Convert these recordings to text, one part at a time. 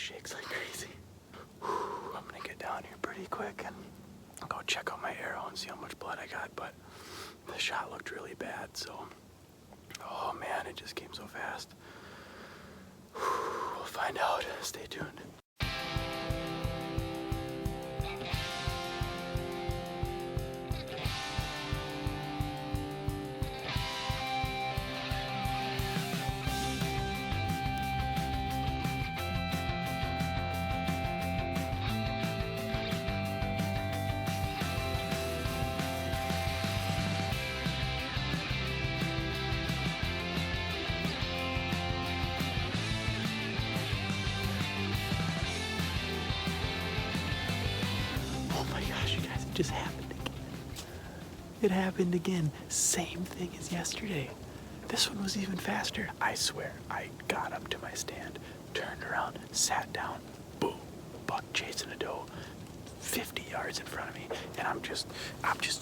shakes like crazy. I'm gonna get down here pretty quick and go check out my arrow and see how much blood I got, but the shot looked really bad, so, oh man, it just came so fast. We'll find out. Stay tuned. It just happened again. It happened again. Same thing as yesterday. This one was even faster. I swear, I got up to my stand, turned around, sat down, boom, buck chasing a doe 50 yards in front of me, and I'm just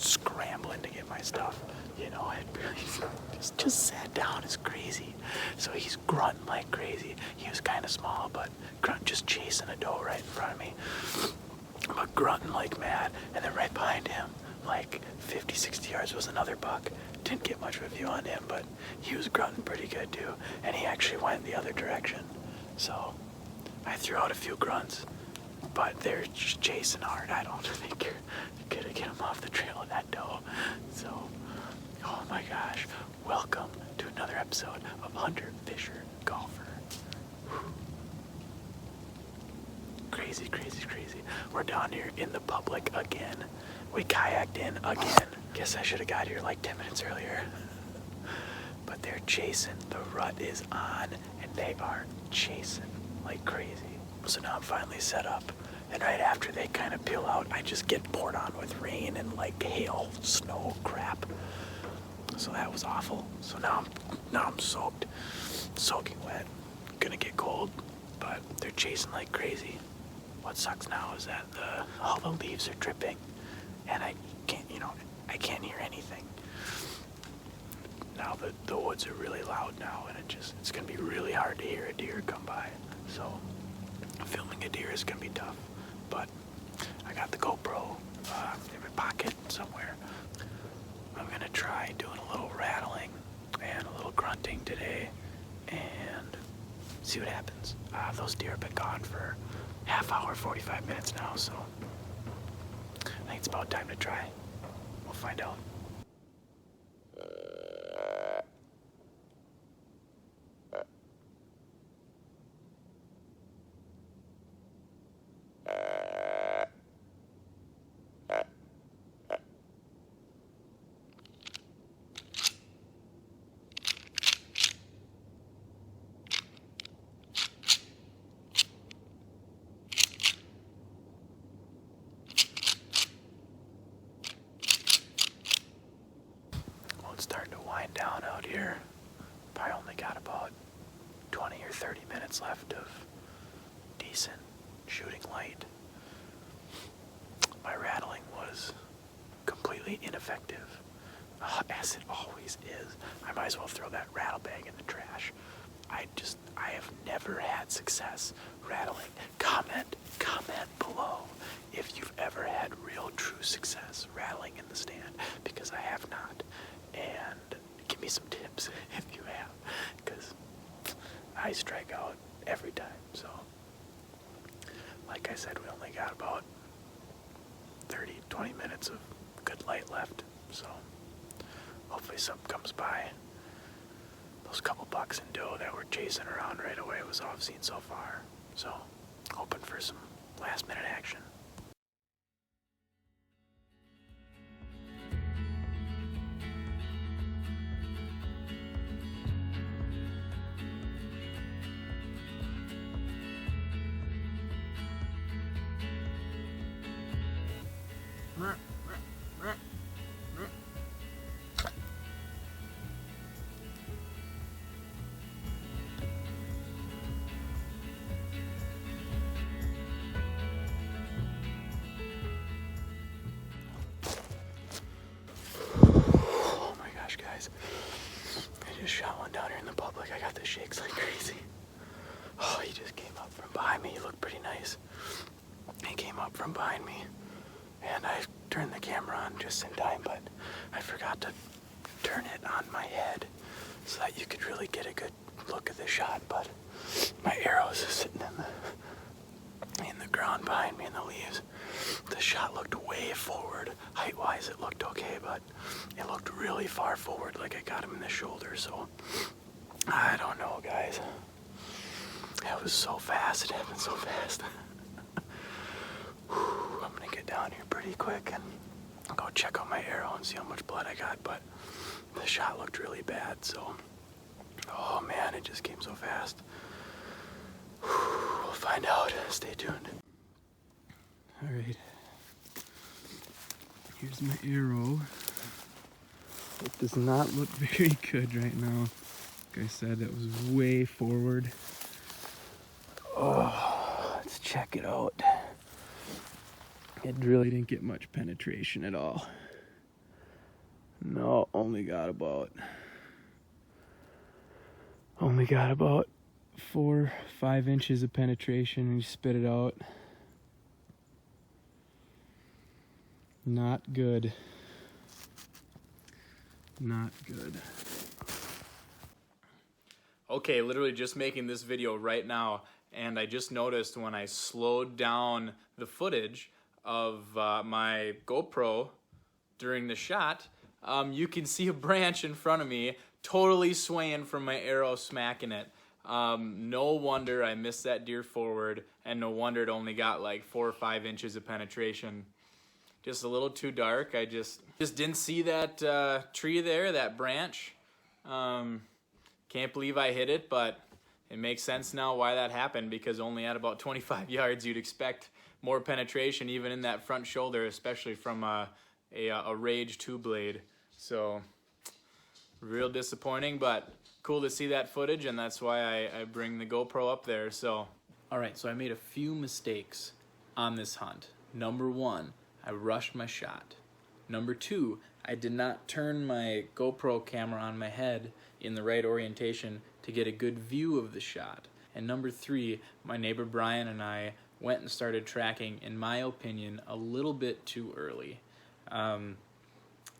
scrambling to get my stuff. You know, it really just sat down. It's crazy. So he's grunting like crazy. He was kind of small, but just chasing a doe right in front of me. But grunting like mad, and then right behind him, like 50, 60 yards, was another buck. Didn't get much of a view on him, but he was grunting pretty good too, and he actually went the other direction. So I threw out a few grunts, but they're just chasing hard. I don't think you're gonna get him off the trail of that doe. So, oh my gosh, welcome to another episode of Hunter, Fisher, Golfer. Whew. Crazy, crazy, crazy. We're down here in the public again. We kayaked in again. Guess I should have got here like 10 minutes earlier. But they're chasing. The rut is on, and they are chasing like crazy. So now I'm finally set up. And right after they kind of peel out, I just get poured on with rain and like hail, snow, crap. So that was awful. So now I'm soaked, soaking wet. Gonna get cold, but they're chasing like crazy. What sucks now is that all the leaves are dripping, and I can't hear anything. Now the woods are really loud now, and it's gonna be really hard to hear a deer come by. So filming a deer is gonna be tough, but I got the GoPro in my pocket somewhere. I'm gonna try doing a little rattling and a little grunting today, and see what happens. Those deer have been gone for half hour, 45 minutes now, so I think it's about time to try. We'll find out. Starting to wind down out here. Probably only got about 20 or 30 minutes left of decent shooting light. My rattling was completely ineffective, as it always is. I might as well throw that rattle bag in the trash. I have never had success rattling. Comment below if you've ever had real true success rattling in the stand, because I have not. And give me some tips if you have, because I strike out every time. So, like I said, we only got about 20 minutes of good light left. So, hopefully something comes by. Those couple bucks and doe that were chasing around right away was all I've seen so far. So, hoping for some last minute action. Guys, I just shot one down here in the public. I got the shakes like crazy. Oh, he just came up from behind me. He looked pretty nice. He came up from behind me, and I turned the camera on just in time, but I forgot to turn it on my head so that you could really get a good look at the shot. But my arrow's sitting in the ground behind me in the leaves. The shot looked way forward. Height-wise, it looked okay, but it looked really far forward, like I got him in the shoulder. So I don't know, guys. It was so fast. It happened so fast. I'm gonna get down here pretty quick and go check out my arrow and see how much blood I got, but the shot looked really bad, so oh man, it just came so fast. We'll find out. Stay tuned. All right, here's my arrow. It does not look very good right now. Like I said, it was way forward. Oh, let's check it out. It really didn't get much penetration at all. No, only got about 4-5 inches of penetration, and you spit it out. Not good. Not good. Okay, literally just making this video right now, and I just noticed when I slowed down the footage of my GoPro during the shot, you can see a branch in front of me totally swaying from my arrow smacking it. No wonder I missed that deer forward, and no wonder it only got like 4 or 5 inches of penetration. Just a little too dark. I just didn't see that tree there, that branch. Can't believe I hit it, but it makes sense now why that happened, because only at about 25 yards you'd expect more penetration even in that front shoulder, especially from a Rage 2 blade. So real disappointing, but cool to see that footage, and that's why I bring the GoPro up there. So alright, so I made a few mistakes on this hunt. Number 1, I rushed my shot. Number 2, I did not turn my GoPro camera on my head in the right orientation to get a good view of the shot. And number 3, my neighbor Brian and I went and started tracking, in my opinion, a little bit too early.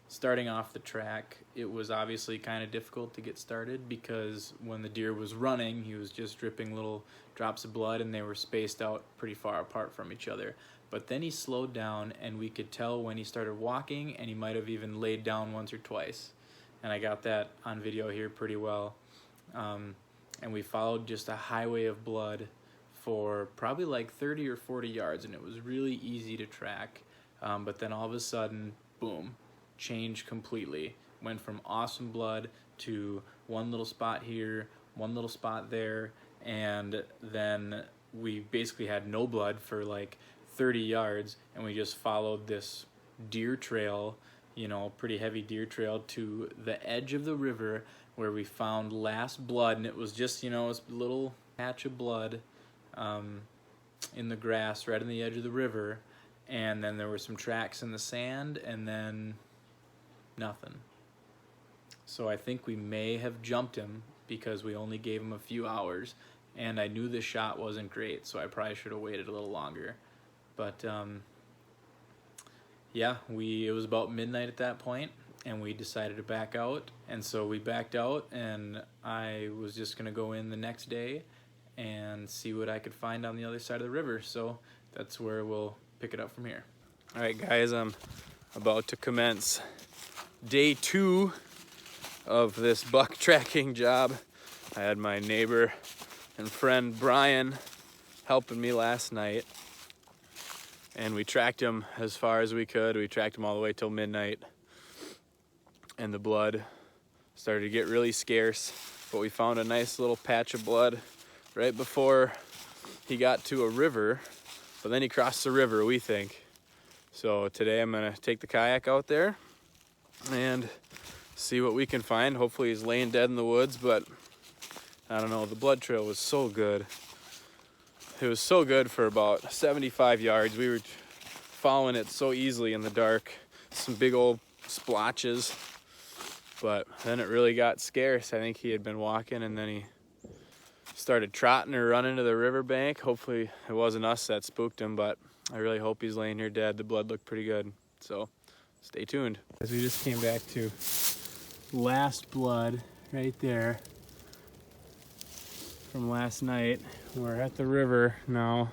Starting off the track, it was obviously kind of difficult to get started because when the deer was running, he was just dripping little drops of blood, and they were spaced out pretty far apart from each other. But then he slowed down, and we could tell when he started walking, and he might have even laid down once or twice. And I got that on video here pretty well. And we followed just a highway of blood for probably like 30 or 40 yards, and it was really easy to track. But then all of a sudden, boom, changed completely. Went from awesome blood to one little spot here, one little spot there, and then we basically had no blood for like 30 yards, and we just followed this deer trail, you know, pretty heavy deer trail, to the edge of the river where we found last blood, and it was just, you know, a little patch of blood in the grass right on the edge of the river, and then there were some tracks in the sand, and then nothing. So I think we may have jumped him because we only gave him a few hours, and I knew the shot wasn't great, so I probably should have waited a little longer. But yeah, it was about midnight at that point, and we decided to back out, and so we backed out, and I was just gonna go in the next day and see what I could find on the other side of the river. So that's where we'll pick it up from here. All right, guys, I'm about to commence day 2 of this buck tracking job. I had my neighbor and friend Brian helping me last night, and we tracked him as far as we could. We tracked him all the way till midnight, and the blood started to get really scarce, but we found a nice little patch of blood right before he got to a river, but then he crossed the river, we think. So today I'm gonna take the kayak out there and see what we can find. Hopefully he's laying dead in the woods, but I don't know, the blood trail was so good. It was so good for about 75 yards. We were following it so easily in the dark. Some big old splotches, but then it really got scarce. I think he had been walking and then he started trotting or running to the riverbank. Hopefully it wasn't us that spooked him, but I really hope he's laying here dead. The blood looked pretty good, so stay tuned. As we just came back to last blood right there from last night. We're at the river now,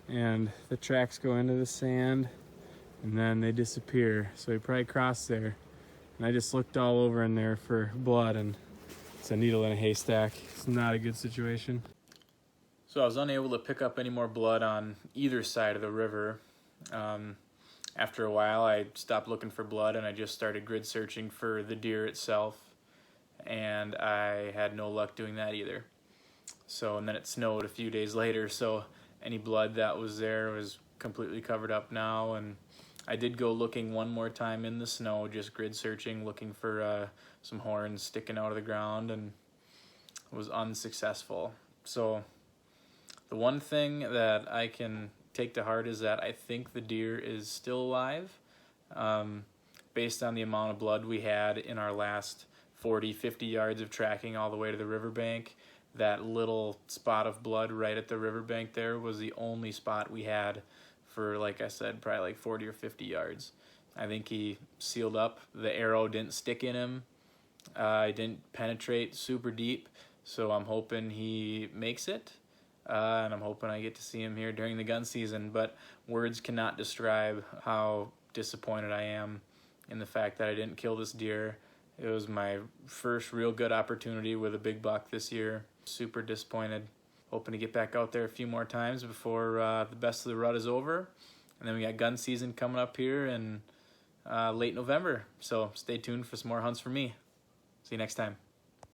and the tracks go into the sand and then they disappear. So he probably crossed there, and I just looked all over in there for blood, and it's a needle in a haystack. It's not a good situation. So I was unable to pick up any more blood on either side of the river. After a while, I stopped looking for blood and I just started grid searching for the deer itself, and I had no luck doing that either. So, and then it snowed a few days later, so any blood that was there was completely covered up now. And I did go looking one more time in the snow, just grid searching, looking for some horns sticking out of the ground, and was unsuccessful. So the one thing that I can take to heart is that I think the deer is still alive. Based on the amount of blood we had in our last 40, 50 yards of tracking all the way to the riverbank, that little spot of blood right at the riverbank there was the only spot we had for, like I said, probably like 40 or 50 yards. I think he sealed up. The arrow didn't stick in him. It didn't penetrate super deep, so I'm hoping he makes it. And I'm hoping I get to see him here during the gun season, but words cannot describe how disappointed I am in the fact that I didn't kill this deer. It was my first real good opportunity with a big buck this year. Super disappointed. Hoping to get back out there a few more times before the best of the rut is over. And then we got gun season coming up here in late November. So stay tuned for some more hunts from me. See you next time.